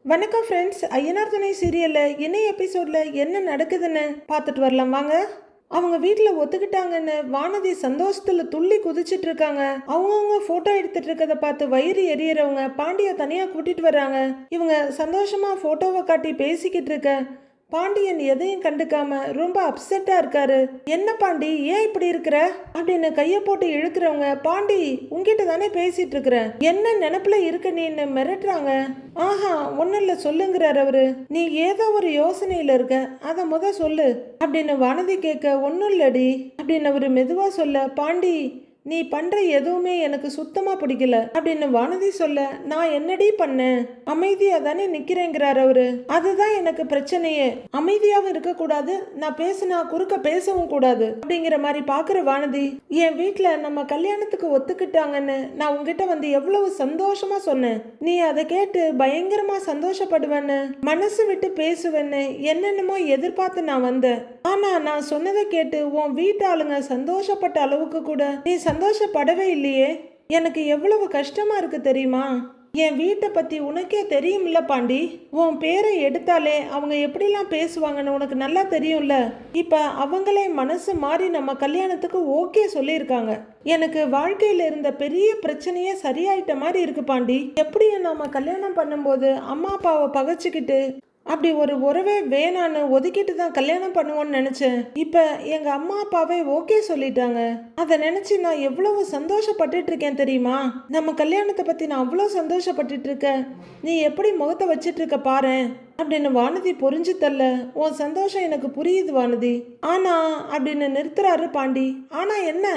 வணக்கம் ஃப்ரெண்ட்ஸ். ஐயனார் துணை சீரியலில் என்ன எபிசோடில் என்ன நடக்குதுன்னு பார்த்துட்டு வரலாம் வாங்க. அவங்க வீட்டில் ஒத்துக்கிட்டாங்கன்னு வானதி சந்தோஷத்தில் துள்ளி குதிச்சிட்டு இருக்காங்க. அவங்கவுங்க ஃபோட்டோ எடுத்துட்டு இருக்கதை பார்த்து வயிறு எரியறவங்க பாண்டியை தனியாக கூட்டிட்டு வர்றாங்க. இவங்க சந்தோஷமாக ஃபோட்டோவை காட்டி பேசிக்கிட்டு இருக்க பாண்டியன் எதையும் கண்டுக்காம ரொம்ப அப்செட்டா இருக்காரு. என்ன பாண்டி, ஏன் இப்படி இருக்கிற அப்படின்னு கைய போட்டு இழுக்கிறவங்க, பாண்டி உங்ககிட்ட தானே பேசிட்டு இருக்கிறேன், என்ன நினைப்புல இருக்க நீன்னு மிரட்டுறாங்க. ஆஹா ஒன்னும் இல்ல சொல்லுங்கிறார் அவரு. நீ ஏதோ ஒரு யோசனையில இருக்க, அத சொல்லு அப்படின்னு வானதி கேட்க, ஒன்னும் இல்லடி அப்படின்னு அவரு மெதுவா சொல்ல, பாண்டி நீ பண்ற எதுவுமே எனக்கு சுத்தமா பிடிக்கல அப்படின்னு வானதி சொல்ல, நான் என்னடி பண்ணேன், அமைதியா தானே நிக்கிறேங்கிறார் அவரு. அதுதான் எனக்கு பிரச்சனையே, அமைதியாவும் இருக்க கூடாது, நான் பேசினா குறுக்க பேசவும் கூடாது அப்படிங்கிற மாதிரி பாக்குற வானதி, என் வீட்டுல நம்ம கல்யாணத்துக்கு ஒத்துக்கிட்டாங்கன்னு நான் உங்ககிட்ட வந்து எவ்வளவு சந்தோஷமா சொன்னேன், நீ அதை கேட்டு பயங்கரமா சந்தோஷப்படுவேன்னு மனசு விட்டு பேசுவேன்னு என்னென்னமோ எதிர்பார்த்து நான் வந்தேன். ஆனா நான் சொன்னதை கேட்டு உன் வீட்டு ஆளுங்க சந்தோஷப்பட்ட அளவுக்கு கூட நீ சந்தோஷப்படவே இல்லையே. எனக்கு எவ்வளவு கஷ்டமா இருக்கு தெரியுமா. என் வீட்டை பத்தி உனக்கே தெரியும்ல பாண்டி, உன் பேரை எடுத்தாலே அவங்க எப்படிலாம் பேசுவாங்கன்னு உனக்கு நல்லா தெரியும்ல. இப்ப அவங்களே மனசு மாறி நம்ம கல்யாணத்துக்கு ஓகே சொல்லியிருக்காங்க. எனக்கு வாழ்க்கையில இருந்த பெரிய பிரச்சனையே சரியாயிட்ட மாதிரி இருக்கு பாண்டி. எப்படியும் நாம கல்யாணம் பண்ணும்போது அம்மா அப்பாவை பகைச்சிக்கிட்டு அப்படி ஒரு உறவே வேணான்னு ஒதுக்கிட்டு தான் கல்யாணம் பண்ணுவோன்னு நினைச்சேன். இப்ப எங்க அம்மா அப்பாவே ஓகே சொல்லிட்டாங்க. அதை நினைச்சு நான் எவ்வளவு சந்தோஷப்பட்டுட்டு இருக்கேன் தெரியுமா. நம்ம கல்யாணத்தை பத்தி நான் அவ்வளோ சந்தோஷப்பட்டுட்டு இருக்கேன். நீ எப்படி முகத்தை வச்சிட்டு இருக்க பாரு அப்படின்னு வானதி புரிஞ்சு தள்ள, உன் சந்தோஷம் எனக்கு புரியுது வானதி, ஆனா அப்படின்னு நிறுத்துறாரு பாண்டி. ஆனா என்ன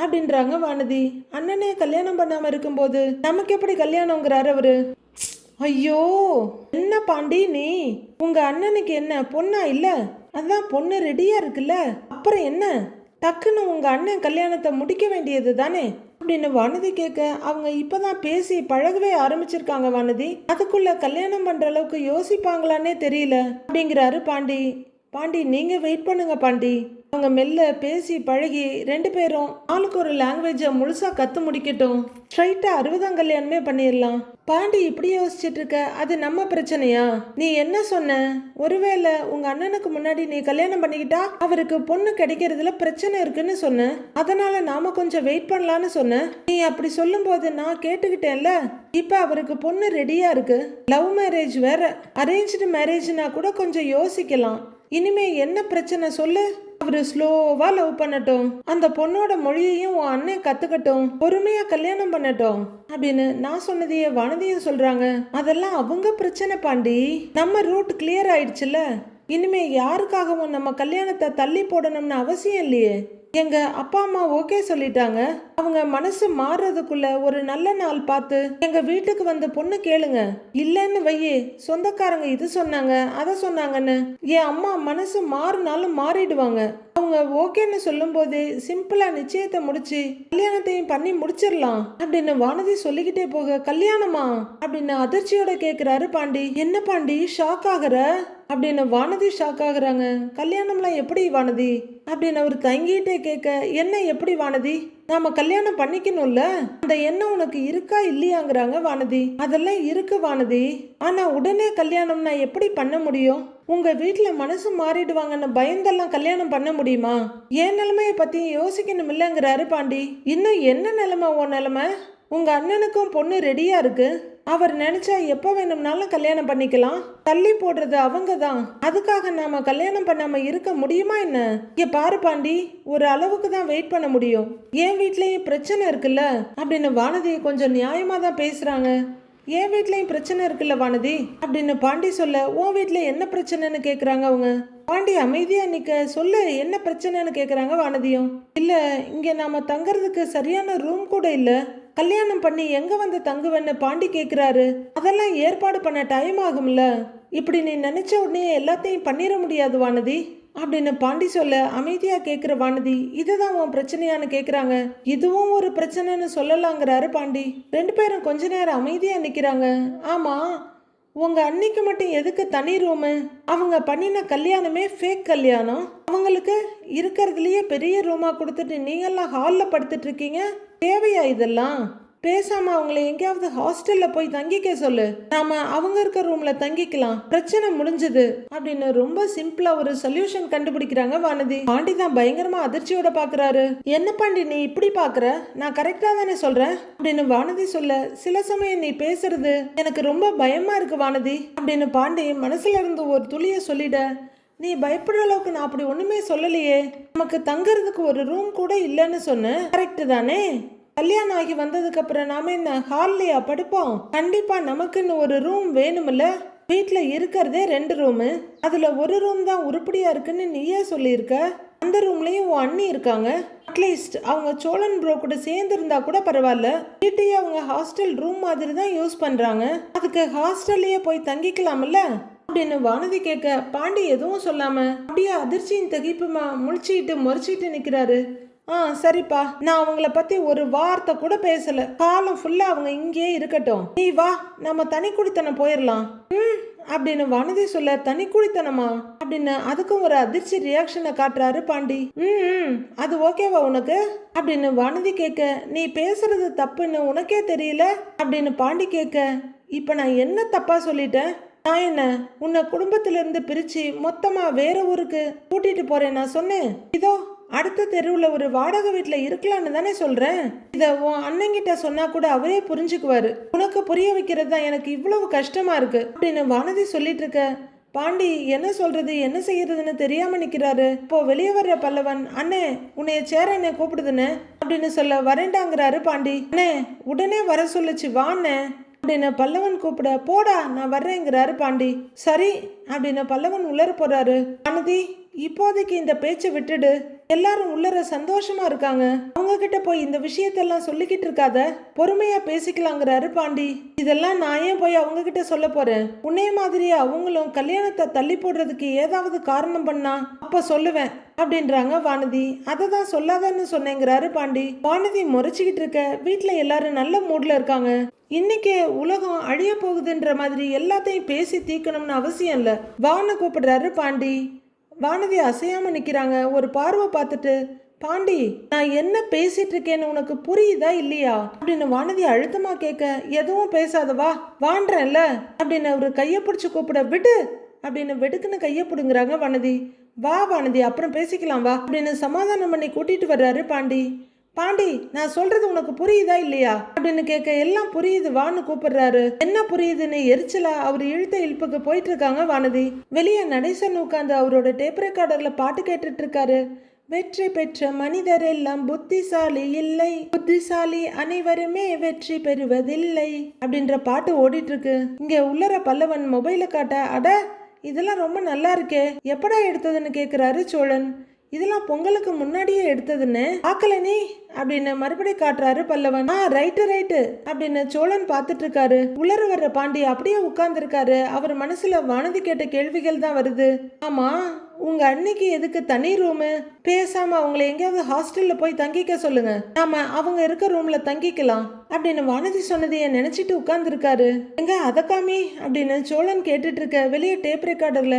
அப்படின்றாங்க வானதி. அண்ணனே கல்யாணம் பண்ணாம இருக்கும்போது நமக்கு எப்படி கல்யாணங்கிறாரு அவரு. ஐயோ என்ன பாண்டி நீ, உங்க அண்ணனுக்கு என்ன பொண்ணா இல்ல, அதான் பொண்ணு ரெடியா இருக்குல்ல, அப்புறம் என்ன டக்குன்னு உங்க அண்ணன் கல்யாணத்தை முடிக்க வேண்டியது தானே அப்படின்னு வானதி கேட்க, அவங்க இப்பதான் பேசி பழகவே ஆரம்பிச்சிருக்காங்க வானதி, அதுக்குள்ள கல்யாணம் பண்ற அளவுக்கு யோசிப்பாங்களான்னே தெரியல அப்படிங்கிறாரு பாண்டி. பாண்டி நீங்க வெயிட் பண்ணுங்க பாண்டி. அவங்க மெல்ல பேசி பழகி ரெண்டு பேரும் ஆளுக்கு ஒரு லாங்குவேஜை முழுசா கத்து முடிக்கட்டும், ஸ்ட்ரைட்டா 60ஆம் கல்யாணமே பண்ணிடலாம். பாண்டி இப்படி யோசிச்சுட்டு இருக்க, அது நம்ம பிரச்சனையா. நீ என்ன சொன்ன, ஒருவேளை உங்க அண்ணனுக்கு முன்னாடி நீ கல்யாணம் பண்ணிக்கிட்டா அவருக்கு பொண்ணு கிடைக்கிறதுல பிரச்சனை இருக்குன்னு சொன்ன, அதனால நாம கொஞ்சம் வெயிட் பண்ணலான்னு சொன்ன. நீ அப்படி சொல்லும் போது நான் கேட்டுக்கிட்டேன்ல. இப்ப அவருக்கு பொண்ணு ரெடியா இருக்கு, லவ் மேரேஜ் வேற, அரேஞ்ச்டு மேரேஜ்னா கூட கொஞ்சம் யோசிக்கலாம். இனிமே என்ன பிரச்சனை சொல்லு. அவரு ஸ்லோவா லவ் பண்ணட்டும், அந்த பொண்ணோட மொழியையும் உன் அண்ணன் கத்துக்கட்டும், பொறுமையா கல்யாணம் பண்ணட்டும் அப்படின்னு நான் சொன்னதையே வானதியும் சொல்றாங்க. அதெல்லாம் அவங்க பிரச்சனை பாண்டி, நம்ம ரூட் கிளியர் ஆயிடுச்சுல. இனிமே யாருக்காகவும் நம்ம கல்யாணத்தை தள்ளி போடணும்னு அவசியம் இல்லையே. எங்க அப்பா அம்மா ஓகே சொல்லிட்டாங்க. அவங்க மனசு மாறுறதுக்குள்ள ஒரு நல்ல நாள் பார்த்து எங்க வீட்டுக்கு வந்து பொண்ணு கேளுங்க. இல்லன்னு வையே, சொந்தக்காரங்க இது சொன்னாங்க அதை சொன்னாங்கன்னு என் அம்மா மனசு மாறினாலும் மாறிடுவாங்க. அவங்க ஓகேன்னு சொல்லும் போதே சிம்பிளா நிச்சயத்தை முடிச்சு கல்யாணத்தையும் பண்ணி முடிச்சிடலாம் அப்படின்னு வானதி சொல்லிக்கிட்டே போக, கல்யாணமா அப்படின்னு அதிர்ச்சியோட கேக்குறாரு பாண்டி. என்ன பாண்டி ஷாக் ஆகுற அப்படின்னு வானதி ஷாக் ஆகுறாங்க. கல்யாணம்லாம் எப்படி வானதி அப்படின்னு அவர் தங்கிட்டே கேட்க, என்ன எப்படி வானதி, நாம கல்யாணம் பண்ணிக்கணும்ல, அந்த எண்ணம் உனக்கு இருக்கா இல்லையாங்கிறாங்க வானதி. அதெல்லாம் இருக்கு வானதி, ஆனா உடனே கல்யாணம்னா எப்படி பண்ண முடியும், உங்க வீட்டுல மனசு மாறிடுவாங்கன்னு பயந்தெல்லாம் கல்யாணம் பண்ண முடியுமா, என் நிலைமைய பத்தி யோசிக்கணும் இல்லைங்கிறாரு பாண்டி. இன்னும் என்ன நிலைமை உன் நிலைமை, உங்க அண்ணனுக்கும் பொண்ணு ரெடியா இருக்கு, அவர் நினைச்சா எப்ப வேணும்னாலும் கல்யாணம் பண்ணிக்கலாம், தள்ளி போடுறது அவங்க தான், அதுக்காக நாம கல்யாணம் பண்ணாம இருக்க முடியுமா என்ன. இங்க பாரு பாண்டி, ஒரு அளவுக்கு தான் வெயிட் பண்ண முடியும், என் வீட்லயும் பிரச்சனை இருக்குல்ல அப்படின்னு வானதி கொஞ்சம் நியாயமா தான் பேசுறாங்க. என் வீட்லயும் பிரச்சனை இருக்குல்ல வானதி அப்படின்னு பாண்டி சொல்ல, உன் வீட்டுல என்ன பிரச்சனைன்னு கேக்குறாங்க அவங்க. பாண்டி அமைதியா நிக்க, சொல்லு என்ன பிரச்சனைன்னு கேக்குறாங்க வானதியும். இல்ல இங்க நாம தங்கறதுக்கு சரியான ரூம் கூட இல்ல, கல்யாணம் பண்ணி எங்க வந்து தங்குவேன்னு பாண்டி கேக்குறாரு, அதெல்லாம் ஏற்பாடு பண்ண டைம் ஆகும்ல, இப்படி நீ நினைச்ச உடனே எல்லாத்தையும் பண்ணிட முடியாது வானதி அப்படின்னு பாண்டி சொல்ல, அமைதியா கேக்குற வானதி, இதுதான் உன் பிரச்சனையான்னு கேக்குறாங்க. இதுவும் ஒரு பிரச்சனைன்னு சொல்லலாங்கிறாரு பாண்டி. ரெண்டு பேரும் கொஞ்ச நேரம் அமைதியா நிக்கிறாங்க. ஆமா உங்க அன்னைக்கு மட்டும் எதுக்கு தனி ரூமு, அவங்க பண்ணின கல்யாணமே ஃபேக் கல்யாணம், அவங்களுக்கு இருக்கிறதுலயே பெரிய ரூமா கொடுத்துட்டு நீங்கெல்லாம் ஹாலில் படுத்துட்டு இருக்கீங்க, தேவையா இதெல்லாம், பேசாம அவங்கள எங்கேயாவது ஹாஸ்டல்ல போய் தங்கிக்க சொல்லு, நாம அவங்க இருக்க ரூம்ல தங்கிக்கலாம், பிரச்சனை முடிஞ்சது அப்படின்னு ரொம்ப சிம்பிளா ஒரு சொல்யூஷன் கண்டுபிடிக்கிறாங்க வானதி. பாண்டி தான் பயங்கரமா அதிர்ச்சியோட பாக்குறாரு. என்ன பாண்டி நீ இப்படி பாக்குற, நான் கரெக்டா தானே சொல்றேன் அப்படின்னு வானதி சொல்ல, சில சமயம் நீ பேசுறது எனக்கு ரொம்ப பயமா இருக்கு வானதி அப்படின்னு பாண்டி மனசுல இருந்து ஒரு துளிய சொல்லிட, நீ பயப்படுற அளவுக்கு நான் அப்படி ஒண்ணுமே சொல்லலையே, நமக்கு தங்கறதுக்கு ஒரு ரூம் கூட இல்லைன்னு சொன்னேன், கரெக்ட் தானே? கல்யாணம் ஆகி வந்ததுக்கு அப்புறம் நாம என்ன ஹால்லையா படுப்போம்? கண்டிப்பா நமக்குன்னு ஒரு ரூம் வேணும்ல. வீட்டுல இருக்கிறதே 2 ரூமு, அதுல ஒரு ரூம் தான் உருப்படியா இருக்குன்னு நீயே சொல்லியிருக்க. அந்த ரூம்லயும் உன் அண்ணி இருக்காங்க, அட்லீஸ்ட் அவங்க சோழன் ப்ரோ கூட சேர்ந்து இருந்தா கூட பரவாயில்ல. வீட்டையே அவங்க ஹாஸ்டல் ரூம் மாதிரி தான் யூஸ் பண்றாங்க, அதுக்கு ஹாஸ்டல்லையே போய் தங்கிக்கலாம்ல அப்படின்னு வானதி கேட்க, பாண்டி எதுவும் சொல்லாம அப்படியே அதிர்ச்சியின் தகிப்புமா முழிச்சிட்டு முறைச்சிட்டு நிக்கிறாரு. சரிப்பா, நான் அவங்கள பத்தி ஒரு வார்த்தை கூட பேசல, காலம் ஃபுல்லா அவங்க இங்கேயே இருக்கட்டும், நீ வா நம்ம தனி குடித்தனம் போயிடலாம் அப்படின்னு வானதி சொல்ல, தனி குடித்தனமா அப்படின்னு அதுக்கும் ஒரு அதிர்ச்சி ரியாக்ஷனை காட்டுறாரு பாண்டி. அது ஓகேவா உனக்கு அப்படின்னு வானதி கேட்க, நீ பேசுறது தப்புன்னு உனக்கே தெரியல அப்படின்னு பாண்டி கேட்க, இப்ப நான் என்ன தப்பா சொல்லிட்டேன்? நான் என்ன உன்னை குடும்பத்துல இருந்து பிரிச்சு மொத்தமா வேற ஊருக்கு கூட்டிட்டு போறேன் நான் சொன்னேன்? இதோ அடுத்த தெருவுல ஒரு வாடகை வீட்டுல இருக்கலாம்னு தானே சொல்றேன். இத உன் அண்ணங்கிட்ட சொன்னா கூட அவரே புரிஞ்சுக்குவாரு, உனக்கு புரிய வைக்கிறது தான் எனக்கு இவ்வளவு கஷ்டமா இருக்கு அப்படின்னு வானதி சொல்லிட்டு இருக்க, பாண்டி என்ன சொல்றது என்ன செய்யறதுன்னு தெரியாம நிக்கிறாரு. இப்போ வெளியே வர்ற பல்லவன், அண்ணே உன்னைய சேர என்ன கூப்பிடுதுன்னு அப்படின்னு சொல்ல, வரேண்டாங்கிறாரு பாண்டி. அண்ணே உடனே வர சொல்லுச்சு, வாண்ணே அப்படின்னு பல்லவன் கூப்பிட, போடா நான் வர்றேங்கிறாரு பாண்டி. சரி அப்படின்னு பல்லவன் உள்ளர போறாரு. வானதி இப்போதைக்கு இந்த பேச்சை விட்டுடு, எல்லாரும் உள்ளர சந்தோஷமா இருக்காங்க, அவங்க கிட்ட போய் இந்த விஷயத்தெல்லாம் சொல்லிக்கிட்டு இருக்காத, பொறுமையா பேசிக்கலாங்கிறாரு பாண்டி. இதெல்லாம் நான் ஏன் போய் அவங்க கிட்ட சொல்ல போறேன், உன்னைய மாதிரியே அவங்களும் கல்யாணத்தை தள்ளி போடுறதுக்கு ஏதாவது காரணம் பண்ணா அப்ப சொல்லுவேன் அப்படின்றாங்க வானதி. அதை தான் சொல்லாதன்னு சொன்னேங்கிறாரு பாண்டி. வானதி முறைச்சிக்கிட்டு இருக்க, வீட்டுல எல்லாரும் நல்ல மூட்ல இருக்காங்க, இன்னைக்கே உலகம் அழிய போகுதுன்ற மாதிரி எல்லாத்தையும் பேசி தீக்கணும்னு அவசியம் இல்லை, வான்னு கூப்பிடுறாரு பாண்டி. வானதி அசையாம நிக்கிறாங்க. ஒரு பார்வை பார்த்துட்டு, பாண்டி நான் என்ன பேசிட்டு இருக்கேன்னு உனக்கு புரியுதா இல்லையா அப்படின்னு வானதி அழுத்தமா கேட்க, எதுவும் பேசாதவா வான்றேன்ல அப்படின்னு அவரு கையை பிடிச்சு கூப்பிட, விடு அப்படின்னு வெடுக்குன்னு கையை பிடுங்குறாங்க வானதி. வா வானதி அப்புறம் பேசிக்கலாம் வா அப்படின்னு சமாதானம் பண்ணி கூட்டிட்டு வர்றாரு பாண்டி. பாண்டி நான் சொல்றது உனக்கு புரியுதா இல்லையா அப்படின்னு கேட்க, எல்லாம் புரியுது வான்னு கூப்பிடுறாரு. என்ன புரியுதுன்னு எரிச்சலா அவர் இழுத்த இழுப்புக்கு போயிட்டு இருக்காங்க வானதி. வெளியே நடேசன் உட்காந்து அவரோட டேப் ரெக்கார்டர்ல பாட்டு கேட்டுட்டு இருக்காரு. வெற்றி பெற்ற மனிதர் எல்லாம் புத்திசாலி இல்லை, புத்திசாலி அனைவருமே வெற்றி பெறுவதில்லை அப்படின்ற பாட்டு ஓடிட்டு இருக்கு. இங்க உள்ளர பல்லவன் மொபைல காட்ட, அட இதெல்லாம் ரொம்ப நல்லா இருக்கே, எப்படா எடுத்ததுன்னு கேக்குறாரு சோழன். இதெல்லாம் பொங்கலுக்கு முன்னாடியே எடுத்ததுன்னு பார்க்கல நீ அப்படின்னு மறுபடியும் காட்டுறாரு பல்லவன். ரைட்டு அப்படின்னு சோழன் பார்த்துட்டு இருக்காரு. உள்ளர வர்ற பாண்டி அப்படியே உட்கார்ந்து இருக்காரு. அவர் மனசுல வானதி கேட்ட கேள்விகள் தான் வருது. ஆமா உங்க அன்னைக்கு எதுக்கு தனி ரூமு, பேசாம அவங்கள எங்கேயாவது ஹாஸ்டல்ல போய் தங்கிக்க சொல்லுங்க, நாம அவங்க இருக்க ரூம்ல தங்கிக்கலாம் அப்படின்னு வானதி சொன்னதைய நினைச்சிட்டு உட்கார்ந்து இருக்காரு. எங்க அதக்காமி அப்படின்னு சோழன் கேட்டுட்டு இருக்க, வெளியே டேப் ரெக்கார்டர்ல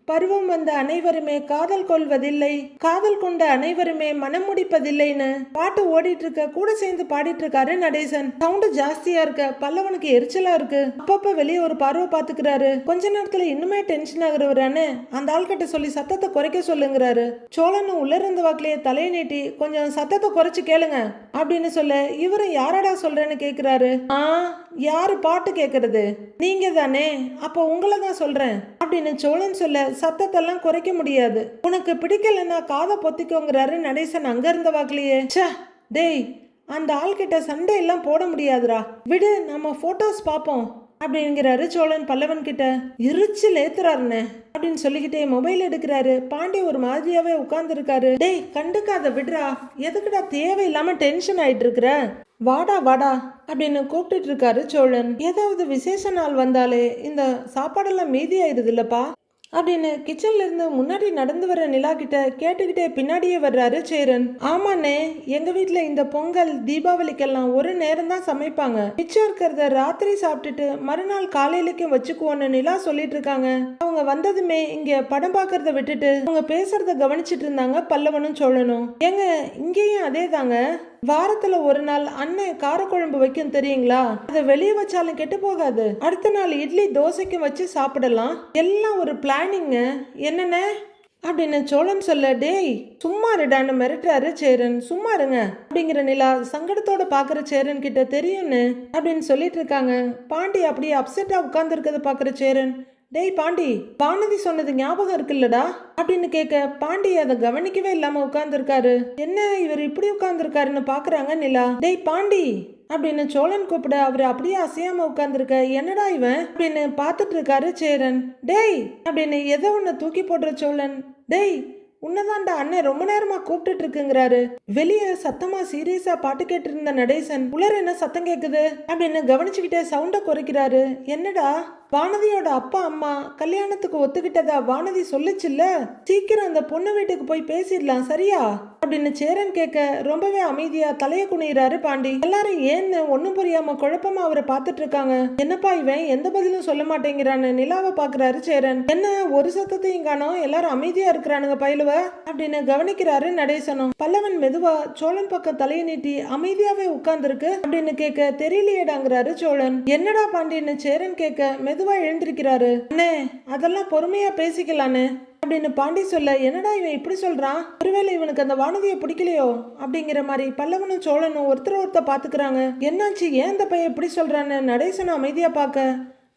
பருவம் வந்த அனைவருமே காதல் கொள்வதில்லை, காதல் கொண்ட அனைவருமே மனம் முடிப்பதில்லைன்னு பாட்டு ஓடிட்டு இருக்க, கூட சேர்ந்து பாடிட்டு இருக்காரு நடேசன். சவுண்டு ஜாஸ்தியா இருக்க பல்லவனுக்கு எரிச்சலா இருக்கு. அப்பப்ப வெளியே ஒரு பார்வை பாத்துக்கிறாரு. கொஞ்ச நேரத்துல இன்னுமே டென்ஷன் ஆகுறவரானு அந்த ஆள்கிட்ட சொல்லி சத்தத்தை குறைக்க சொல்லுங்கிறாரு. சோழனும் உள்ள இருந்த வாக்கிலேயே தலையை நீட்டி, கொஞ்சம் சத்தத்தை குறைச்சு கேளுங்க அப்படின்னு சொல்ல, இவரு யாரடா சொல்றேன்னு கேக்குறாரு. யாரு பாட்டு கேக்குறது, நீங்க தானே, அப்போ உங்களை தான் சொல்றேன் அப்படின்னு சோழன் சொல்ல, சத்தத்தெல்லாம் குறைக்க முடியாது, உனக்கு பிடிக்கலன்னா காதை பொத்திக்கோங்கிறாரு நடேசன் அங்க இருந்த வாக்கிலேயே. டேய் அந்த ஆள்கிட்ட சண்டை எல்லாம் போட முடியாதுரா, விடு நம்ம போட்டோஸ் பாப்போம் அப்படிங்கிறாரு சோழன் பல்லவன் கிட்ட. எரிச்சல் ஏத்துறாருன்னு அப்படின்னு சொல்லிக்கிட்டே மொபைல் எடுக்கிறாரு. பாண்டி ஒரு மாதிரியாவே உட்கார்ந்து இருக்காரு. டேய் கண்டுக்காத விடுறா, எதுக்குடா தேவையில்லாம டென்ஷன் ஆயிட்டு இருக்கிற, வாடா வாடா அப்படின்னு கூப்பிட்டுட்டு இருக்காரு சோழன். ஏதாவது விசேஷ நாள் வந்தாலே இந்த சாப்பாடெல்லாம் மீதி ஆயிடுது இல்லப்பா அப்படின்னு கிச்சன்ல இருந்து முன்னாடி நடந்து வர நிலா கிட்ட கேட்டுக்கிட்டே பின்னாடியே வர்றாரு சேரன். ஆமாண்ணே, எங்க வீட்டுல இந்த பொங்கல் தீபாவளிக்கெல்லாம் ஒரு நேரம் தான் சமைப்பாங்க, மிச்சம் இருக்கிறத ராத்திரி சாப்பிட்டுட்டு மறுநாள் காலையிலக்கும் வச்சுக்குவோன்னு நிலா சொல்லிட்டு இருக்காங்க. அவங்க வந்ததுமே இங்க படம் பாக்குறத விட்டுட்டு அவங்க பேசுறத கவனிச்சிட்டு இருந்தாங்க பல்லவனும் சோழனும். ஏங்க இங்கேயும் அதே தாங்க, வாரத்துல ஒரு நாள் அண்ணன் காரக்குழம்பு வைக்கும் தெரியுங்களா? அதை வெளியே வச்சாலும் கெட்டு போகாது. அடுத்த நாள் இட்லி தோசைக்கும் வச்சு சாப்பிடலாம். எல்லாம் ஒரு பிளானிங்க. என்னென்ன அப்படின்னு சோழன் சொல்ல, டேய் சும்மா இருடான்னு மிரட்டுறாரு சேரன். சும்மா இருங்க அப்படிங்கிற நிலா சங்கடத்தோட பாக்குற சேரன் கிட்ட தெரியும்னு அப்படின்னு சொல்லிட்டு இருக்காங்க. பாண்டி அப்படியே அப்செட்டா உட்கார்ந்து இருக்கிறத பாக்குற சேரன், டேய் பாண்டி, வானதி சொன்னது ஞாபகம் இருக்குல்லடா அப்படின்னு கேட்க, பாண்டி அதை கவனிக்கவே இல்லாம உட்கார்ந்துருக்காரு. என்ன இவர் இப்படி உட்கார்ந்துருக்காருன்னு பாக்குறாங்க நிலா. டேய் பாண்டி அப்படின்னு சோழன் கூப்பிட அவரு அப்படியே அசையாம உட்கார்ந்துருக்க. என்னடா இவன் அப்படின்னு பாத்துட்டு இருக்காரு சேரன். டேய் அப்படின்னு எதை ஒண்ணு தூக்கி போடுற சோழன், டேய் உன்னதான்டா அண்ணன் ரொம்ப நேரமா கூப்பிட்டு இருக்குங்கிறாரு. வெளியே சத்தமா சீரியஸா பாட்டு கேட்டு இருந்த நடேசன், உலர் என்ன சத்தம் கேக்குது அப்படின்னு கவனிச்சுக்கிட்டே சவுண்ட குறைக்கிறாரு. என்னடா, வானதியோட அப்பா அம்மா கல்யாணத்துக்கு ஒத்துக்கிட்டதா வானதி சொல்லுச்சுல்ல, சீக்கிரம் அந்த பொண்ணு வீட்டுக்கு போய் பேசிடலாம் சரியா அப்படின்னு சேரன் கேட்க, ரொம்பவே அமைதியா தலைய குனிறாரு பாண்டி. எல்லாரும் ஏன்னு ஒன்னும் புரியாம குழப்பமா அவரை பார்த்துட்டு இருக்காங்க. என்னப்பா இவன் எந்த பதிலும் சொல்ல மாட்டேங்கிறான்னு நிலாவை பாக்குறாரு சேரன். என்ன ஒரு சத்தத்தையும் காணோம், எல்லாரும் அமைதியா இருக்கிறானுங்க பயிலுவ அப்படின்னு கவனிக்கிறாரு நடேசனும். பல்லவன் மெதுவா சோழன் பக்கம் தலையை நீட்டி அமைதியாவே உட்கார்ந்துருக்கு அப்படின்னு கேட்க, தெரியலையேடாங்கிறாரு சோழன். என்னடா பாண்டின்னு சேரன் கேட்க, மெதுவா எழுந்திருக்கிறாரு. அண்ணே அதெல்லாம் பொறுமையா பேசிக்கலான்னு அப்படின்னு பாண்டி சொல்ல, என்னடா இவன் இப்படி சொல்றான், ஒருவேளை இவனுக்கு அந்த வானதியை பிடிக்கலையோ அப்படிங்கிற மாதிரி பல்லவனும் சோழனும் ஒருத்தர் பாத்துக்கிறாங்க. என்னாச்சு, ஏன் இந்த பையன் இப்படி சொல்றான்னு நடேசனும் அமைதியா பாக்க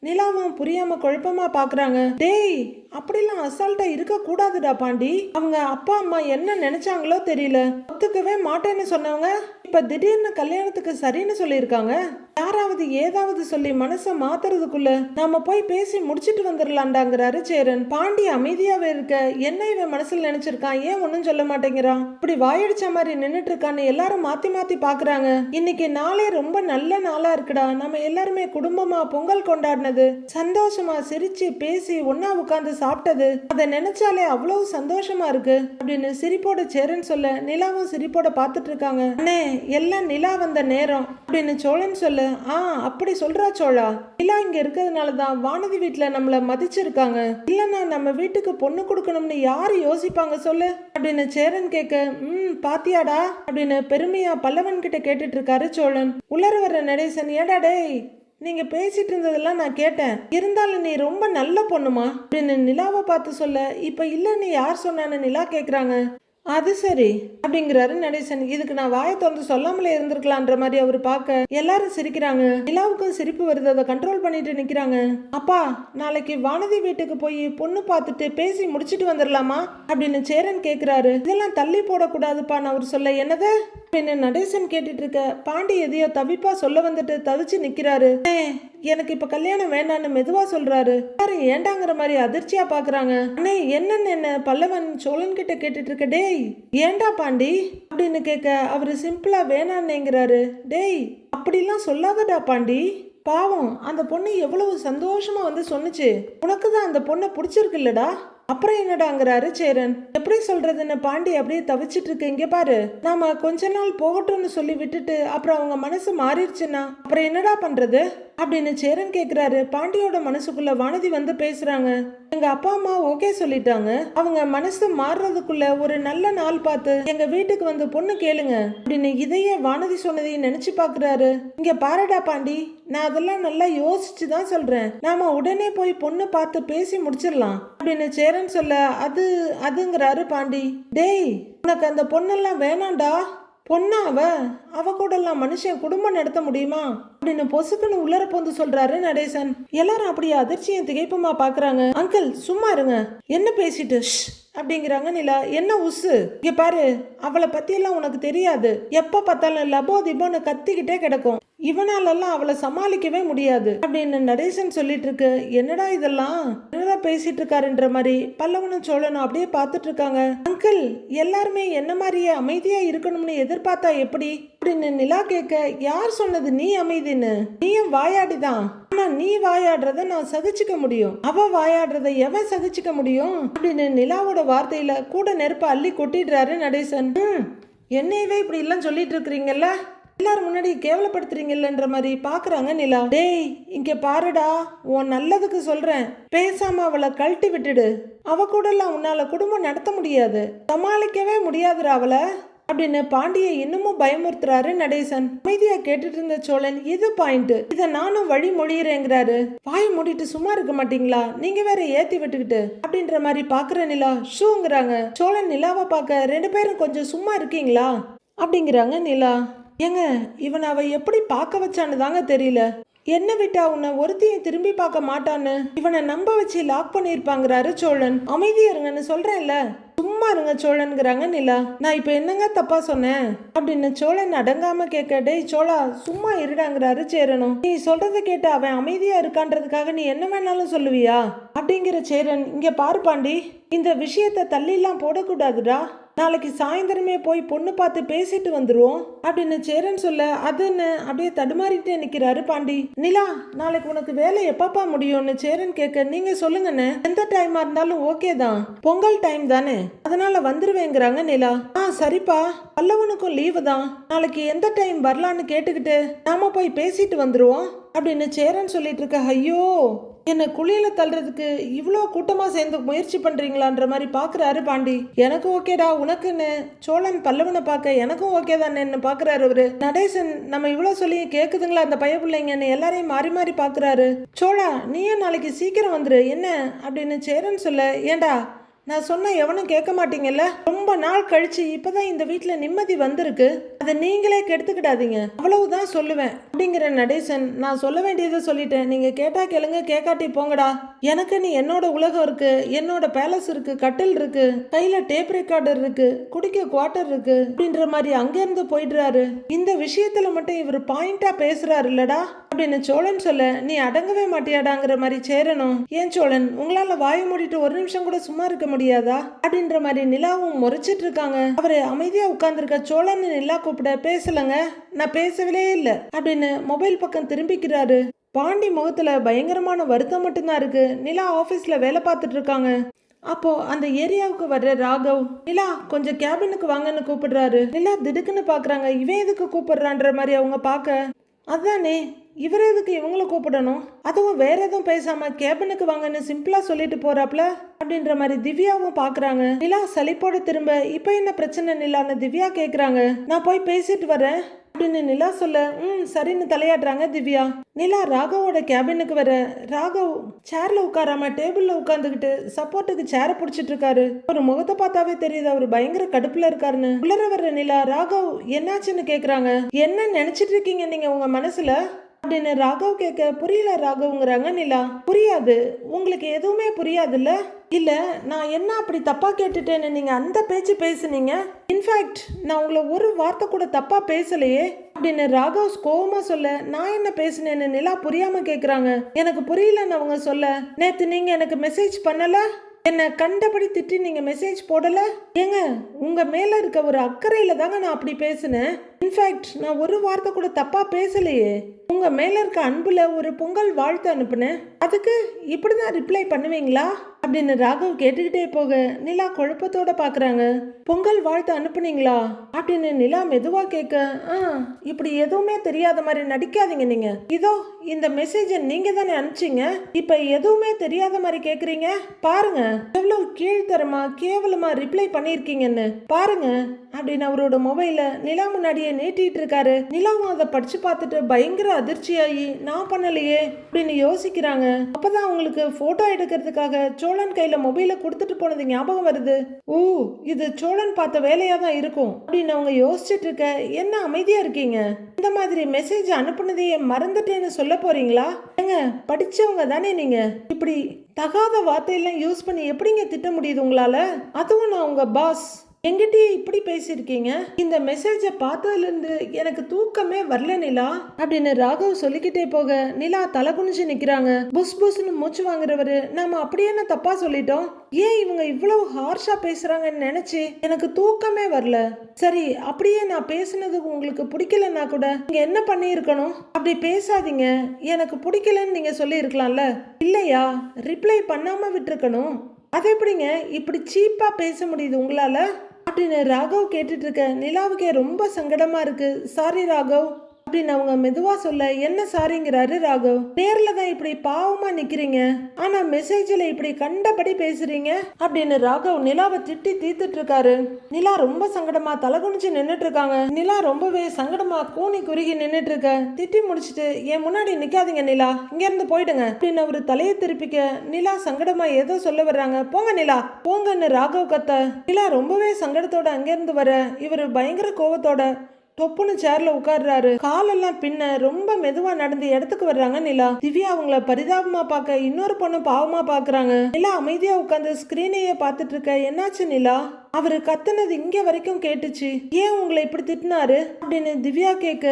நிலாவும் புரியாம குழப்பமா பாக்குறாங்க. டேய் அப்படிலாம் அசால்ட்டா இருக்க கூடாதுடா பாண்டி. அவங்க அப்பா அம்மா என்ன நினைச்சாங்களோ தெரியல, ஒத்துக்கவே மாட்டேன்னு சொன்னவங்க இப்ப திடீர்னு கல்யாணத்துக்கு சரின்னு சொல்லியிருக்காங்க. யாராவது ஏதாவது சொல்லி மனசை மாத்துறதுக்குள்ள நாம போய் பேசி முடிச்சிட்டு வந்துடலாண்டாங்கிறாரு சேரன். பாண்டி அமைதியாவே இருக்க, என்ன இவன் மனசுல நினைச்சிருக்கான், ஏன் ஒன்னும் சொல்ல மாட்டேங்கிறான், இப்படி வாயடிச்ச மாதிரி நின்னுட்டு இருக்கான்னு எல்லாரும் மாத்தி மாத்தி பாக்குறாங்க. இன்னைக்கு நாளே ரொம்ப நல்ல நாளா இருக்குடா, நம்ம எல்லாருமே குடும்பமா பொங்கல் கொண்டாடினது, சந்தோஷமா சிரிச்சு பேசி ஒன்னா உட்கார்ந்து சாப்பிட்டது, அதை நினைச்சாலே அவ்வளவு சந்தோஷமா இருக்கு அப்படின்னு சிரிப்போட சேரன் சொல்ல, நிலாவும் சிரிப்போட பாத்துட்டு இருக்காங்க. அண்ணே எல்லாம் நிலா வந்த நேரம் அப்படின்னு சோழன் சொல்ல, அப்படி சொல்றா சோழா, நிலா இங்க இருக்கிறதுனாலதான் வானதி வீட்டுல நம்மள மதிச்சிருக்காங்க, இல்லன்னா நம்ம வீட்டுக்கு பொண்ணு கொடுக்கணும்னு யாரு யோசிப்பாங்க சொல்லு அப்படின்னு சேரன் கேட்க, பாத்தியாடா அப்படின்னு பெருமையா பல்லவன் கிட்ட கேட்டுட்டு இருக்காரு சோழன். உலர வர்ற நடேசன், ஏடா டேய் நீங்க பேசிட்டு இருந்ததெல்லாம் நான் கேட்டேன், இருந்தாலும் நீ ரொம்ப நல்ல பொண்ணுமா அப்படின்னு நிலாவை பார்த்து சொல்ல, இப்ப இல்லன்னு யார் சொன்னான்னு நிலா கேக்குறாங்க. அது சரி அப்படிங்கிறாரு நடேசன். இதுக்கு நான் வாயை திறந்து சொல்லாமலே இருந்திருக்கலான்ற மாதிரி அவரு பார்க்க எல்லாரும் சிரிக்கிறாங்க. நிலாவுக்கும் சிரிப்பு வருது, அதை கண்ட்ரோல் பண்ணிட்டு நிக்கிறாங்க. அப்பா நாளைக்கு வானதி வீட்டுக்கு போய் பொண்ணு பார்த்துட்டு பேசி முடிச்சிட்டு வந்துடலாமா அப்படின்னு சேரன் கேக்குறாரு. இதெல்லாம் தள்ளி போடக்கூடாதுப்பான்னு அவர் சொல்ல, என்னது அப்படின்னு நடேசன் கேட்டுட்டு இருக்க, பாண்டி எதையோ தவிப்பா சொல்ல வந்துட்டு தவிச்சு நிக்கிறாரு. எனக்கு இப்ப கல்யாணம் வேண்டான்னு மெதுவா சொல்றாரு. யாரும் ஏண்டாங்கிற மாதிரி அதிர்ச்சியா பாக்குறாங்க. அண்ணே என்ன பல்லவன் சோழன் கிட்ட கேட்டுட்டு இருக்க. டேய் ஏண்டா பாண்டி அப்படின்னு கேட்க, அவரு சிம்பிளா வேணான்னேங்கிறாரு. டேய் அப்படிலாம் சொல்லாதடா பாண்டி, பாவம் அந்த பொண்ணு எவ்வளவு சந்தோஷமா வந்து சொன்னுச்சு, உனக்கு தான் அந்த பொண்ணை பிடிச்சிருக்குல்லடா, அப்புறம் என்னடாங்கிறாரு சேரன். எப்படி சொல்றதுன்னு பாண்டி அப்படியே தவிச்சிட்டு இருக்கு. இங்க பாரு, நாம கொஞ்ச நாள் போகட்டும்னு சொல்லி விட்டுட்டு அப்புறம் அவங்க மனசு மாறிடுச்சுன்னா அப்புறம் என்னடா பண்றது அப்படின்னு சேரன் கேக்குறாரு. பாண்டியோட மனசுக்குள்ள வானதி வந்து பேசுறாங்க. எங்க அப்பா அம்மா ஓகே சொல்லிட்டாங்க, அவங்க மனசு மாறுறதுக்குள்ள ஒரு நல்ல நாள் பார்த்து எங்க வீட்டுக்கு வந்து பொண்ணு கேளுங்க அப்படின்னு இதையே வானதி சொன்னதையும் நினைச்சு பாக்குறாரு. இங்க பாருடா பாண்டி, நான் அதெல்லாம் நல்லா யோசிச்சுதான் சொல்றேன், நாம உடனே போய் பொண்ணு பார்த்து பேசி முடிச்சிடலாம் அப்படின்னு சேரன் சொல்ல, அதுங்கிறாரு பாண்டி. டேய் உனக்கு அந்த பொண்ணெல்லாம் வேணாண்டா, பொண்ணா அவ கூட எல்லாம் மனுஷன் குடும்பம் நடத்த முடியுமா அப்படின்னு பொசுக்குன்னு உள்ளர போந்து சொல்றாரு நடேசன். எல்லாரும் அப்படியே அதிர்ச்சியும் திகைப்புமா பாக்குறாங்க. அங்கிள் சும்மா இருங்க, என்ன பேசிட்டு அப்படிங்கிறாங்க நிலா. என்ன உசு, இங்க பாரு, அவளை பத்தி எல்லாம் உனக்கு தெரியாது, எப்ப பார்த்தாலும் லபோ திபோன்னு கத்திக்கிட்டே கிடக்கும், இவனாலெல்லாம் அவளை சமாளிக்கவே முடியாது அப்படின்னு நடேசன் சொல்லிட்டு இருக்கு. என்னடா இதெல்லாம் என்னடா பேசிட்டு இருக்காருன்ற மாதிரி பல்லவனும் சோழனும் அப்படியே பார்த்துட்டு இருக்காங்க. அங்கிள் எல்லாருமே என்ன மாதிரியே அமைதியா இருக்கணும்னு எதிர்பார்த்தா எப்படி அப்படின்னு நிலா கேட்க, யார் சொன்னது நீ அமைதின்னு, நீயும் வாயாடிதான், ஆனா நீ வாயாடுறத நான் சகிச்சுக்க முடியும், அவ வாயாடுறத எவன் சகிச்சுக்க முடியும் அப்படின்னு நிலாவோட வார்த்தையில கூட நெருப்ப அள்ளி கொட்டிடுறாரு நடேசன். என்னையவே இப்படி எல்லாம் சொல்லிட்டு இருக்கிறீங்கல்ல, எல்லாரும் முன்னாடி கேவலப்படுத்துறீங்கன்ற மாதிரி பாக்குறாங்க நிலா. டேய் இங்க பாருடா, உன் நல்லதுக்கு சொல்றேன், பேசாம அவளை கழட்டி விட்டுடு, அவ கூட எல்லாம் உன்னால குடும்பம் நடத்த முடியாது, சமாளிக்கவே முடியாதுடா அவளை அப்படின்னு பாண்டியை இன்னமும் பயமுறுத்துறாரு நடேசன். அமைதியா கேட்டுட்டு இருந்த சோழன், இது பாயிண்ட், இத நானும் வழி மொழியிறேங்கிறாரு. வாய் மூடிட்டு சும்மா இருக்க மாட்டீங்களா, நீங்க வேற ஏத்தி விட்டுக்கிட்டு அப்படின்ற மாதிரி பாக்குற நிலா ஷூங்கிறாங்க. சோழன் நிலாவை பார்க்க, 2 பேரும் கொஞ்சம் சும்மா இருக்கீங்களா அப்படிங்கிறாங்க நிலா. ஏங்க, இவன் அவ எப்படி பார்க்க வச்சான்னு தாங்க தெரியல. என்ன விட்டா உன்னை ஒருத்தையும் திரும்பி பார்க்க மாட்டான்னு இவனை நம்ப வச்சு லாக் பண்ணிருப்பாங்கிறாரு சோழன். அமைதியா இருங்கன்னு சொல்றேன்ல, சும்மா இருங்க சோழன்கிறாங்க நிலா. நான் இப்ப என்னங்க தப்பா சொன்னேன் அப்படின்னு சோழன் அடங்காம கேட்க, டேய் சோழா சும்மா இருடாங்கிறாரு சேரனும். நீ சொல்றதை கேட்டு அவன் அமைதியா இருக்கான்றதுக்காக நீ என்ன வேணாலும் சொல்லுவியா அப்படிங்கிற சேரன், இங்க பாரு பாண்டி, இந்த விஷயத்த தள்ளிலாம் போடக்கூடாதுடா, நாளைக்கு சாயந்தரமே போய் பொண்ணு பார்த்து பேசிட்டு வந்துருவோம் அப்படின்னு சேரன் சொல்ல, அதுன்னு அப்படியே தடுமாறிட்டே நிக்கிறாரு பாண்டி. நிலா, நாளைக்கு உனக்கு வேலை எப்பப்பா முடியும்னு சேரன் கேட்க, நீங்க சொல்லுங்கன்னு, எந்த டைமா இருந்தாலும் ஓகே தான், பொங்கல் டைம் தானே, அதனால வந்துருவேங்கிறாங்க நிலா. சரிப்பா, பல்லவனுக்கும் லீவு தான், நாளைக்கு எந்த டைம் வரலான்னு கேட்டுக்கிட்டு நாம போய் பேசிட்டு வந்துருவோம் அப்படின்னு சேரன் சொல்லிட்டு இருக்க. ஐயோ, என்னை குழியில தள்ளுறதுக்கு இவ்வளோ கூட்டமா சேர்ந்து முயற்சி பண்றீங்களான்ற மாதிரி பாக்குறாரு பாண்டி. எனக்கு ஓகேடா, உனக்குன்னு சோழன் பல்லவனை பார்க்க எனக்கும் ஓகே தானேன்னு பாக்குறாரு அவரு. நடேசன், நம்ம இவ்வளோ சொல்லி கேக்குதுங்களா அந்த பைய பிள்ளைங்கன்னு எல்லாரையும் மாறி மாறி பாக்குறாரு. சோழா, நீயும் நாளைக்கு சீக்கிரம் வந்துரு என்ன அப்படின்னு சேரன் சொல்ல, ஏண்டா நான் சொன்ன எவனும் கேட்க மாட்டீங்கல்ல, ரொம்ப நாள் கழிச்சு இப்பதான் இந்த வீட்டுல நிம்மதி வந்திருக்கு, அதை நீங்களே கெடுத்துக்கிடாதீங்க, அவ்வளவுதான் சொல்லுவேன் அப்படிங்கிற நடேசன். நான் சொல்ல வேண்டியதை சொல்லிட்டேன், நீங்க கேட்டா கேளுங்க, கேட்காட்டி போங்கடா, எனக்கு நீ என்னோட உலகம் இருக்கு, என்னோட பேலஸ் இருக்கு, கட்டில் இருக்கு, கையில டேப் ரெக்கார்டர் இருக்கு, குடிக்க குவார்டர் இருக்கு அப்படின்ற மாதிரி அங்கிருந்து போயிடுறாரு. இந்த விஷயத்துல மட்டும் இவர் பாயிண்டா பேசுறாரு இல்லடா அப்படின்னு சோழன் சொல்ல, நீ அடங்கவே மாட்டியாடாங்கிற மாதிரி சேரணும். ஏன் சோழன், உங்களால வாயை மூடிட்டு ஒரு நிமிஷம் கூட சும்மா இருக்க முடியாதா அப்படின்ற மாதிரி நிலாவும் முறைச்சிட்டு இருக்காங்க. அவரு அமைதியா உட்கார்ந்துருக்க சோழன் நிலா கூப்பிட, பேசலங்க, நான் பேசவே இல்லை அப்படின்னு மொபைல் பக்கம் திரும்பிக்கிறாரு. பாண்டி முகத்துல பயங்கரமான வருத்தம் மட்டும்தான் இருக்கு. நிலா ஆபீஸ்ல வேலை பார்த்துட்டு இருக்காங்க. அப்போ அந்த ஏரியாவுக்கு வர்ற ராகவ், நிலா கொஞ்சம் கேபினுக்கு வாங்கன்னு கூப்பிடுறாரு. நிலா திடுக்குன்னு பாக்குறாங்க, இவன் எதுக்கு கூப்பிடுறான்ற மாதிரி அவங்க பாக்க, அதானே இவர் எதுக்கு இவங்களை கூப்பிடணும், அதுவும் வேற எதுவும் பேசாம கேபினுக்கு வாங்கன்னு சிம்பிளா சொல்லிட்டு போறாப்ல அப்படின்ற மாதிரி திவ்யாவும் பாக்குறாங்க. நிலா சலிப்போட திரும்ப, இப்ப என்ன பிரச்சனை நிலான்னு திவ்யா கேக்குறாங்க. நான் போய் பேசிட்டு வரேன் அப்படின்னு நிலா சொல்ல, சரின்னு தலையாடுறாங்க திவ்யா. நிலா ராகவோட கேபினுக்கு வர, ராகவ் சேர்ல உட்காராம டேபிள்ல உட்கார்ந்துகிட்டு சப்போர்ட்டுக்கு சேரை பிடிச்சிட்டு இருக்காரு. ஒரு முகத்தை பார்த்தாவே தெரியுது அவரு பயங்கர கடுப்புல இருக்காருன்னு. உள்ளர வர்ற நிலா, ராகவ் என்னாச்சுன்னு கேக்குறாங்க. என்ன நினைச்சிட்டு இருக்கீங்க நீங்க உங்க மனசுல அப்படின்னு ராகவ் கேட்க, புரியல ராகவ்ங்கிறாங்க நிலா. புரியாது, உங்களுக்கு எதுவுமே புரியாதுல்ல, இல்ல நான் என்ன அப்படி தப்பா கேட்டுட்டேன்னு நீங்க அந்த பேச்சு பேசுனீங்க, இன்ஃபேக்ட் நான் உங்களை ஒரு வார்த்தை கூட தப்பா பேசலையே அப்படின்னு ராகவ் கோவமா சொல்ல, நான் என்ன பேசுனேன்னு நிலா புரியாம கேக்குறாங்க. எனக்கு புரியலன்னு அவங்க சொல்ல, நேத்து நீங்க எனக்கு மெசேஜ் பண்ணல, என்ன கண்டபடி திட்டி நீங்க மெசேஜ் போடல, ஏங்க உங்க மேல இருக்க ஒரு அக்கறையில தாங்க நான் அப்படி பேசுனேன், இன்ஃபேக்ட் நான் ஒரு வார்த்தை கூட தப்பா பேசலையே, உங்க மேல இருக்க அன்புல ஒரு பொங்கல் வாழ்த்து அனுப்புனேன், அதுக்கு இப்படிதான் ரிப்ளை பண்ணுவீங்களா அப்படின்னு ராகவ் கேட்டுக்கிட்டே போக நிலா குழப்பத்தோட பாக்குறாங்க. பொங்கல் வாழ்த்து அனுப்புனீங்களா அப்படின்னு நிலா மெதுவா கேட்க, இப்படி எதுவுமே தெரியாத மாதிரி நடிக்காதீங்க, நீங்க இதோ இந்த மெசேஜ நீங்க தானே அனுப்பிச்சீங்க, இப்ப எதுவுமே தெரியாத மாதிரி கேக்குறீங்க, பாருங்க எவ்வளவு கீழ்த்தரமா கேவலமா ரிப்ளை பண்ணிருக்கீங்கன்னு பாருங்க அப்படின்னு அவரோட மொபைல நிலா முன்னாடியே நீட்டிட்டு இருக்காரு. நிலாவும் அதை படிச்சு பார்த்துட்டு பயங்கர அதிர்ச்சியாகி, நான் பண்ணலையே அப்படின்னு யோசிக்கிறாங்க. அப்பதான் அவங்களுக்கு போட்டோ எடுக்கிறதுக்காக சோழன் கையில மொபைல கொடுத்துட்டு போனது ஞாபகம் வருது. ஓ, இது சோழன் பார்த்த வேலையா தான் இருக்கும் அப்படின்னு அவங்க யோசிச்சுட்டு இருக்க, என்ன அமைதியா இருக்கீங்க, இந்த மாதிரி மெசேஜ் அனுப்புனதையே மறந்துட்டேன்னு சொல்ல போறீங்களா, ஏங்க படிச்சவங்க தானே நீங்க, இப்படி தகாத வார்த்தையெல்லாம் யூஸ் பண்ணி எப்படிங்க திட்ட முடியுது உங்களால, அதுவும் நான் உங்க பாஸ், எங்கிட்டயே இப்படி பேசியிருக்கீங்க, இந்த மெசேஜை பார்த்ததுல இருந்து எனக்கு தூக்கமே வரல நிலா அப்படின்னு ராகவ் சொல்லிக்கிட்டே போக நிலா தலை குனிஞ்சு நிக்கிறாங்க. புஸ் புஸ்ன்னு மூச்சு வாங்குறவரு, நாம அப்படியே என்ன தப்பா சொல்லிட்டோம், ஏன் இவங்க இவ்வளவு ஹார்ஷா பேசுறாங்கன்னு நினைச்சு எனக்கு தூக்கமே வரல, சரி அப்படியே நான் பேசுனது உங்களுக்கு பிடிக்கலன்னா கூட நீங்க என்ன பண்ணி இருக்கணும், அப்படி பேசாதீங்க, எனக்கு பிடிக்கலன்னு நீங்க சொல்லி இருக்கலாம்ல, இல்லையா ரிப்ளை பண்ணாம விட்டுருக்கணும், அது எப்படிங்க இப்படி சீப்பா பேச முடியுது உங்களால அப்படின்னு ராகவ் கேட்டுட்டு இருக்க நிலாவுக்கே ரொம்ப சங்கடமா இருக்கு. சாரி ராகவ் அப்படின்னு அவங்க மெதுவா சொல்ல என்ன சாரிங்கிறாரு ராகவ். நேர்ல தான் இப்படி பாவமா நிக்கிறீங்க, ஆனா மெசேஜ்ல இப்படி கண்டபடி பேசுறீங்க அப்படின்னு ராகவ் நிலாவை திட்டி தீர்த்துட்டு இருக்காரு. நிலா ரொம்ப சங்கடமா தலை குனிஞ்சு நின்னுட்டு இருக்காங்க. நிலா ரொம்பவே சங்கடமா கூனி குறுகி நின்னுட்டு இருக்க. திட்டி முடிச்சுட்டு என் முன்னாடி நிக்காதீங்க நிலா, இங்க இருந்து போயிடுங்க அப்படின்னு அவரு தலையை திருப்பிக்க நிலா சங்கடமா ஏதோ சொல்ல வர்றாங்க. போங்க நிலா போங்கன்னு ராகவ் கத்த. நிலா ரொம்பவே சங்கடத்தோட அங்கிருந்து வர இவரு பயங்கர கோவத்தோட தொப்புன்னு சேர்ல உட்கார்றாரு. காலெல்லாம் பின்ன ரொம்ப மெதுவா நடந்து இடத்துக்கு வர்றாங்க நிலா. திவ்யா அவங்கள பரிதாபமா பார்க்க இன்னொரு பொண்ணு பாவமா பாக்குறாங்க. நிலா அமைதியா உட்காந்து ஸ்கிரீனையே பார்த்துட்டு இருக்க. என்னாச்சு நிலா? அவரு கத்துனது இங்க வரைக்கும் கேட்டுச்சு, ஏன் உங்களை இப்படி திட்டினாரு அப்படின்னு திவ்யா கேட்க,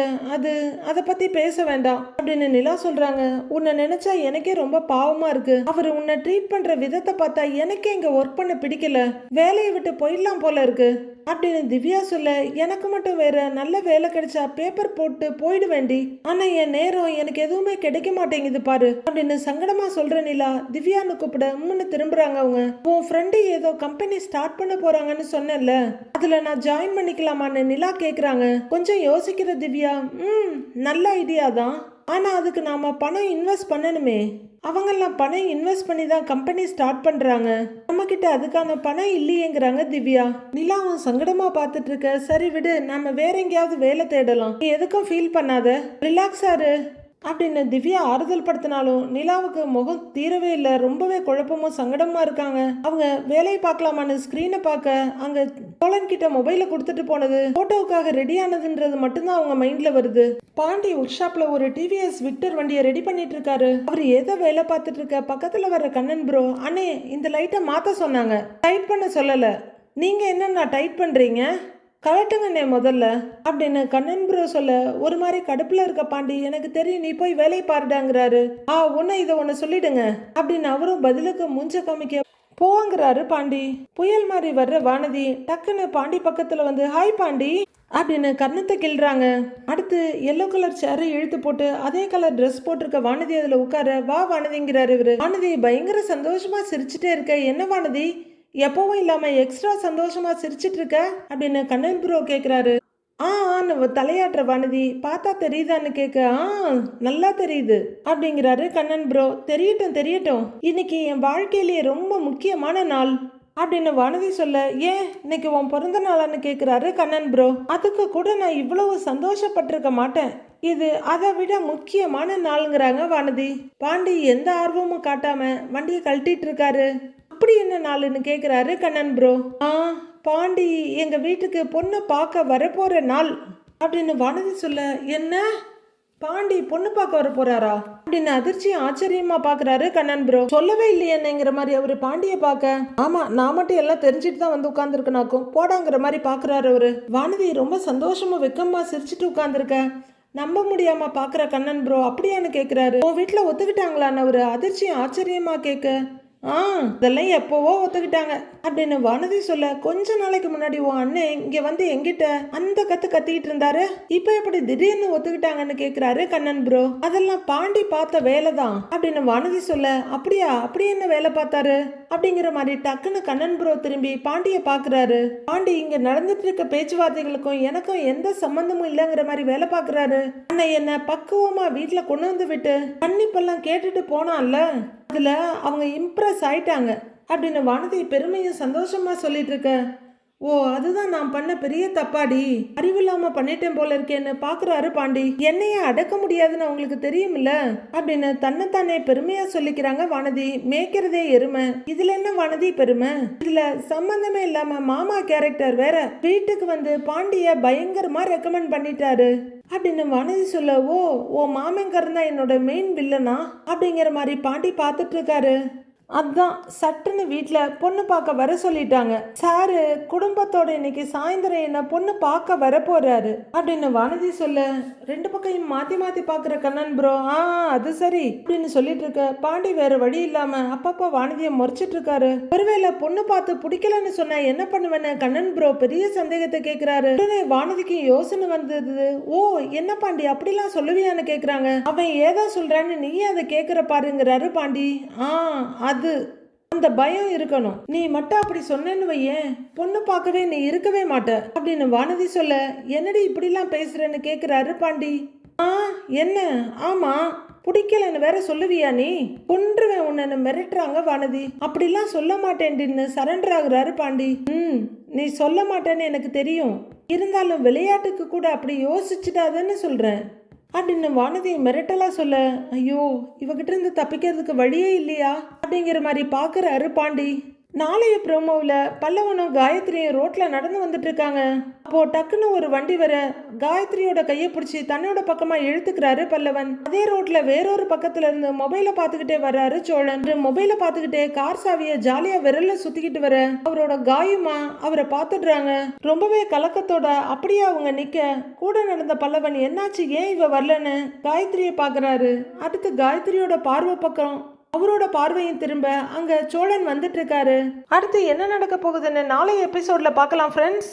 அதை பத்தி பேச வேண்டாம் அப்படின்னு நிலா சொல்றாங்க. உன்னை நினைச்சா எனக்கே ரொம்ப பாவமா இருக்கு. அவரு உன்னை ட்ரீட் பண்ற விதத்தை பார்த்தா எனக்கே இங்க ஒர்க் பண்ண பிடிக்கல, வேலையை விட்டு போயிடலாம் போல இருக்கு அப்படின்னு திவ்யா சொல்ல, எனக்கு மட்டும் வேற நல்ல வேலை கிடைச்சா பேப்பர் போட்டு போயிடு வேண்டி, ஆனா என் நேரம் எனக்கு எதுவுமே கிடைக்க மாட்டேங்குது பாரு அப்படின்னு சங்கடமா சொல்ற நிலா திவ்யான்னு கூப்பிட முன்னு திரும்புறாங்க. அவங்க உன் ஃப்ரெண்டு ஏதோ கம்பெனி ஸ்டார்ட் பண்ண போறாங்க சொன்னேன்ல, அதுல நான் ஜாயின் பண்ணிக்கலாமான்னு நிலா கேக்குறாங்க. கொஞ்சம் யோசிக்கிற திவ்யா, நல்ல ஐடியா தான், ஆனா அதுக்கு நாம பணம் இன்வெஸ்ட் பண்ணணுமே. அவங்கெல்லாம் பணம் இன்வெஸ்ட் பண்ணி தான் கம்பெனி ஸ்டார்ட் பண்றாங்க, நம்ம கிட்ட அதுக்கான பணம் இல்லையேங்கிறாங்க திவ்யா. நிலாவும் சங்கடமா பார்த்துட்டு இருக்க. சரி விடு, நம்ம வேற எங்கேயாவது வேலை தேடலாம், நீ எதுக்கும் ஃபீல் பண்ணாத, ரிலாக்ஸா இரு அப்படின்னு திவ்யா ஆறுதல் படுத்தினாலும் நிலாவுக்கு முகம் தீரவே இல்லை. ரொம்பவே குழப்பமும் சங்கடமா இருக்காங்க. அவங்க வேலையை பார்க்கலாமான்னு ஸ்கிரீனை பார்க்க அங்க தோழன் கிட்ட மொபைல கொடுத்துட்டு போனது போட்டோவுக்காக ரெடி ஆனதுன்றது மட்டும்தான் அவங்க மைண்ட்ல வருது. பாண்டி ஒர்க் ஷாப்ல ஒரு டிவிஎஸ் விக்டர் வண்டியை ரெடி பண்ணிட்டு இருக்காரு. அவர் ஏதோ வேலை பார்த்துட்டு இருக்க. பக்கத்துல வர கண்ணன் ப்ரோ, அண்ணே இந்த லைட்டை மாத்த சொன்னாங்க, டைட் பண்ண சொல்லல, நீங்க என்னன்னா டைட் பண்றீங்க, கலட்டுங்கண்ணே முதல்ல அப்படின்னு கண்ணன் ப்ரோ சொல்ல, ஒரு மாதிரி கடுப்புல இருக்க பாண்டி, எனக்கு தெரியும் நீ போய் வேலையை பாருடாங்கிறாரு. ஒன்னு இதை ஒன்னு சொல்லிடுங்க அப்படின்னு அவரும் பதிலுக்கு மூஞ்ச காமிக்க போங்கிறாரு பாண்டி. புயல் மாதிரி வர்ற வானதி டக்குன்னு பாண்டி பக்கத்துல வந்து ஹாய் பாண்டி அப்படின்னு கன்னத்தை கிள்றாங்க. அடுத்து எல்லோ கலர் சேரை இழுத்து போட்டு அதே கலர் ட்ரெஸ் போட்டிருக்க வானதி அதுல உட்கார, வா வானதிங்கிறாரு இவரு. வானதி பயங்கர சந்தோஷமா சிரிச்சுட்டே இருக்க. என்ன வானதி எப்பவும் இல்லாம எக்ஸ்ட்ரா சந்தோஷமா சிரிச்சிட்டு இருக்க அப்படின்னு கண்ணன் ப்ரோ கேக்குறாரு. தலையாட்டுற வானதி, பார்த்தா தெரியுதான்னு கேட்க, நல்லா தெரியுது அப்படிங்கிறாரு கண்ணன் ப்ரோ. தெரியட்டும் தெரியட்டும், இன்னைக்கு என் வாழ்க்கையிலேயே ரொம்ப முக்கியமான நாள் அப்படின்னு வானதி சொல்ல, ஏன் இன்னைக்கு உன் பிறந்த நாளான்னு கேட்குறாரு கண்ணன் ப்ரோ. அதுக்கு கூட நான் இவ்வளவு சந்தோஷப்பட்டிருக்க மாட்டேன், இது அதை விட முக்கியமான நாளுங்கிறாங்க வானதி. பாண்டி எந்த ஆர்வமும் காட்டாம வண்டியை கழட்டிட்டு இருக்காரு. அப்படி என்ன நாளுன்னு கேட்குறாரு கண்ணன் ப்ரோ. பாண்டி எங்க வீட்டுக்கு பொண்ணு பார்க்க வரப்போற நாள் அப்படின்னு வானதி சொல்ல, என்ன பாண்டி பொண்ணு பார்க்க வர போறாரா அப்படின்னு அதிர்ச்சி ஆச்சரியமா பாக்குறாரு கண்ணன் ப்ரோ. சொல்லவே இல்லையேங்கிற மாதிரி அவரு பாண்டிய பார்க்க, ஆமா நான் மட்டும் எல்லாம் தெரிஞ்சுட்டு தான் வந்து உட்கார்ந்துருக்கனாக்கும் போடாங்கிற மாதிரி பாக்குறாரு அவரு. வானதி ரொம்ப சந்தோஷமா வெக்கமா சிரிச்சுட்டு உட்கார்ந்துருக்க. நம்ப முடியாம பாக்குற கண்ணன் ப்ரோ, அப்படியான்னு கேக்குறாரு. உன் வீட்டுல ஒத்துக்கிட்டாங்களான்னு அவரு அதிர்ச்சி ஆச்சரியமா கேட்க, இதெல்லாம் எப்போவோ ஒத்துக்கிட்டாங்க அப்படின்னு வானதி சொல்ல, கொஞ்ச நாளைக்கு முன்னாடி உன் அண்ணன் இங்க வந்து எங்கிட்ட அந்த கத்திக்கிட்டு இருந்தாரு, இப்ப எப்படி திடீர்னு ஒத்துக்கிட்டாங்கன்னு கேக்குறாரு கண்ணன் ப்ரோ. அதெல்லாம் பாண்டி பார்த்த வேலை தான் அப்படின்னு வானதி சொல்ல, அப்படியா அப்படி என்ன வேலை பார்த்தாரு அப்படிங்கிற மாதிரி டக்குன்னு கண்ணன் ப்ரோ திரும்பி பாண்டிய பாக்குறாரு. பாண்டி இங்க நடந்துட்டு இருக்க பேச்சுவார்த்தைகளுக்கும் எனக்கும் எந்த சம்பந்தமும் இல்லைங்கிற மாதிரி வேலை பாக்குறாரு. அண்ணா என்ன பக்குவமா வீட்டுல கொண்டு வந்து விட்டு கண்ணிப்பெல்லாம் கேட்டுட்டு போனான்ல, அதுல அவங்க இம்ப்ரெஸ் ஆயிட்டாங்க அப்படின்னு வானதி பெருமையும் சந்தோஷமா சொல்லிட்டு இருக்க. ஓ அதுதான் நான் பண்ண பெரிய தப்பாடி, அறிவில்லாம பண்ணிட்டேன் போல இருக்கேன்னு பாக்குறாரு பாண்டி. என்னைய அடக்க முடியாதுன்னு அவங்களுக்கு தெரியும்ல அப்படின்னு தன்னைத்தானே பெருமையா சொல்லிக்கிறாங்க வானதி. மேய்க்கிறதே எருமை, இதுல என்ன வானதி பெருமை, இதுல சம்பந்தமே இல்லாம மாமா கேரக்டர் வேற வீட்டுக்கு வந்து பாண்டிய பயங்கரமா ரெக்கமெண்ட் பண்ணிட்டாரு அப்படின்னு வானதி சொல்ல, ஓ மாமங்காரன் தான் என்னோட மெயின் வில்லனா அப்படிங்கிற மாதிரி பாண்டி பார்த்துட்டு இருக்காரு. அதான் சட்டுன்னு வீட்டில் பொண்ணு பார்க்க வர சொல்லிட்டாங்க சாரு, குடும்பத்தோட இன்னைக்கு சாயந்தரம் என்ன பொண்ணு பார்க்க வர போறாரு அப்படின்னு வானதி சொல்ல, ரெண்டு பக்கம் மாத்தி மாத்தி பாக்குற கண்ணன் ப்ரோ, அது சரி அப்படின்னு சொல்லிட்டு இருக்க. பாண்டி வேற வழி இல்லாம அப்பப்ப வானதியை முறைச்சிட்டு இருக்காரு. ஒருவேளை பொண்ணு பார்த்து பிடிக்கலன்னு சொன்னா என்ன பண்ணுவேன்னு கண்ணன் ப்ரோ பெரிய சந்தேகத்தை கேட்கிறாரு. உடனே வானதிக்கு யோசனை வந்தது. ஓ என்ன பாண்டி அப்படிலாம் சொல்லுவியான்னு கேக்குறாங்க. அவன் ஏதோ சொல்றான்னு நீ அதை கேக்குற பாருங்கிறாரு பாண்டி. அது அந்த பயம் இருக்கணும், நீ மட்டும் அப்படி சொன்னேன்னு வையேன் பொண்ணு பார்க்கவே நீ இருக்கவே மாட்ட அப்படின்னு வானதி சொல்ல, என்னடி இப்படிலாம் பேசுறேன்னு கேக்குறாரு பாண்டி. ஆ என்ன? ஆமா, பிடிக்கலன்னு வேற சொல்லுவியா நீ? கொன்றுவேன் உன்னை மிரட்டுறாங்க வானதி. அப்படிலாம் சொல்ல மாட்டேன்னு சரண்டர் ஆகுறாரு பாண்டி. நீ சொல்ல மாட்டேன்னு எனக்கு தெரியும், இருந்தாலும் விளையாட்டுக்கு கூட அப்படி யோசிச்சுட்டாதன்னு சொல்றேன் அப்படின்னு வானதியை மிரட்டலா சொல்ல, ஐயோ இவகிட்ட இருந்து தப்பிக்கிறதுக்கு வழியே இல்லையா அப்படிங்கிற மாதிரி பாக்குறாரு பாண்டி. நாளைய ப்ரோமோவில் பல்லவனும் காயத்ரியும் ரோட்ல நடந்து வந்துட்டு இருக்காங்க. அப்போ டக்குன்னு ஒரு வண்டி வர காயத்ரியோட கையை பிடிச்சி தன்னோட பக்கமா இழுத்துக்கிறாரு பல்லவன். அதே ரோட்ல வேறொரு பக்கத்துல இருந்து மொபைலை பார்த்துக்கிட்டே வர்றாரு சோழன். மொபைலை பார்த்துக்கிட்டே கார் சாவிய ஜாலியா விரல்ல சுத்திக்கிட்டு வர அவரோட காயமா அவரை பார்த்துடுறாங்க. ரொம்பவே கலக்கத்தோட அப்படியே அவங்க நிக்க, கூட நடந்த பல்லவன் என்னாச்சு, ஏன் இவ வரலன்னு காயத்ரியை பாக்குறாரு. அடுத்து காயத்ரியோட பார்வை பக்கம் அவரோட பார்வையும் திரும்ப அங்க சோழன் வந்துட்டு இருக்காரு. அடுத்து என்ன நடக்க போகுதுன்னு நாளைய எபிசோட்ல பார்க்கலாம் ஃப்ரெண்ட்ஸ்.